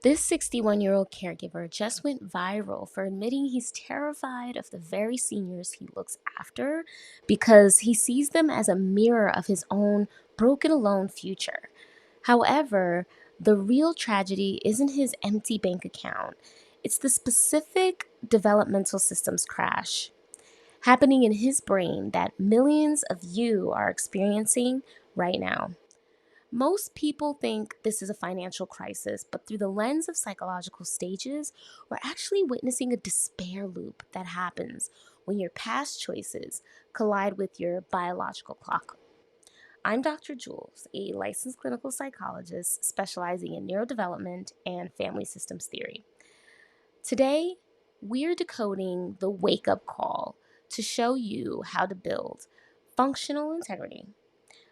This 61-year-old caregiver just went viral for admitting he's terrified of the very seniors he looks after because he sees them as a mirror of his own broken alone future. However, the real tragedy isn't his empty bank account. It's the specific developmental systems crash happening in his brain that millions of you are experiencing right now. Most people think this is a financial crisis, but through the lens of psychological stages, we're actually witnessing a despair loop that happens when your past choices collide with your biological clock. I'm Dr. Jules, a licensed clinical psychologist specializing in neurodevelopment and family systems theory. Today, we're decoding the wake-up call to show you how to build functional integrity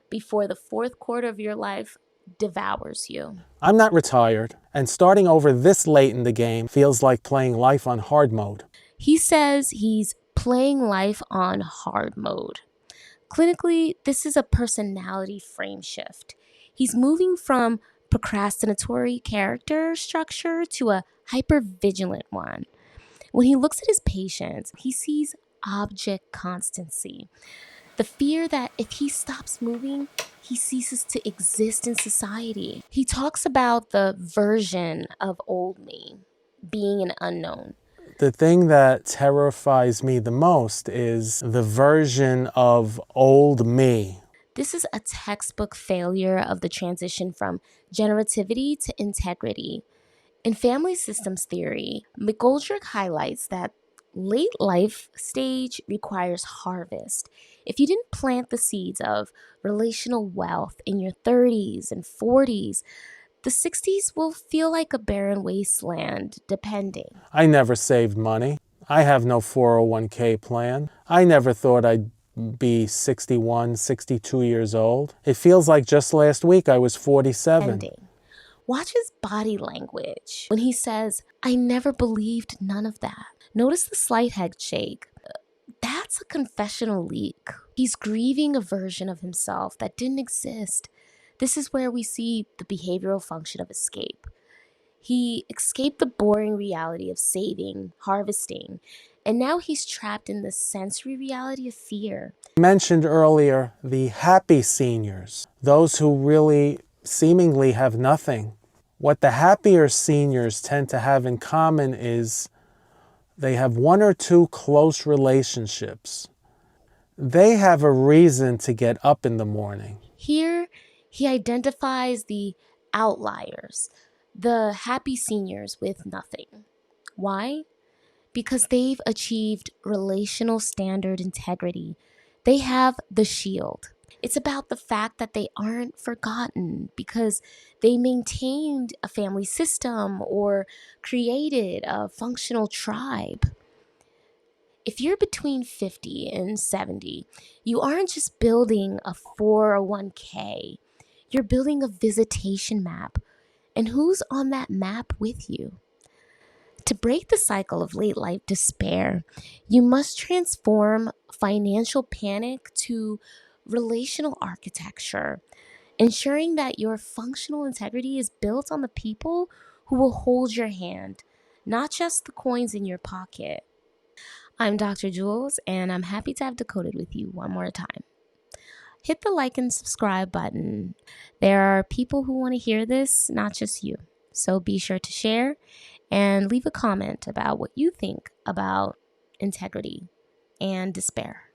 before the fourth quarter of your life devours you. I'm not retired, and starting over this late in the game feels like playing life on hard mode. He says he's playing life on hard mode. Clinically, this is a personality frame shift. He's moving from procrastinatory character structure to a hypervigilant one. When he looks at his patients, he sees object constancy. The fear that if he stops moving, he ceases to exist in society. He talks about the version of old me being an unknown. The thing that terrifies me the most is the version of old me. This is a textbook failure of the transition from generativity to integrity. In family systems theory, McGoldrick highlights that late life stage requires harvest. If you didn't plant the seeds of relational wealth in your 30s and 40s, the 60s will feel like a barren wasteland, depending. I never saved money. I have no 401k plan. I never thought I'd be 61, 62 years old. It feels like just last week I was 47. Watch his body language when he says, I never believed none of that. Notice the slight head shake. That's a confessional leak. He's grieving a version of himself that didn't exist. This is where we see the behavioral function of escape. He escaped the boring reality of saving, harvesting, and now he's trapped in the sensory reality of fear. I mentioned earlier the happy seniors, those who really seemingly have nothing. What the happier seniors tend to have in common is they have one or two close relationships. They have a reason to get up in the morning. Here, he identifies the outliers, the happy seniors with nothing. Why? Because they've achieved relational standard integrity. They have the shield. It's about the fact that they aren't forgotten because they maintained a family system or created a functional tribe. If you're between 50 and 70, you aren't just building a 401k, you're building a visitation map. And who's on that map with you? To break the cycle of late life despair, you must transform financial panic to relational architecture, ensuring that your functional integrity is built on the people who will hold your hand, not just the coins in your pocket. I'm Dr. Jules, and I'm happy to have decoded with you one more time. Hit the like and subscribe button. There are people who want to hear this, not just you. So be sure to share and leave a comment about what you think about integrity and despair.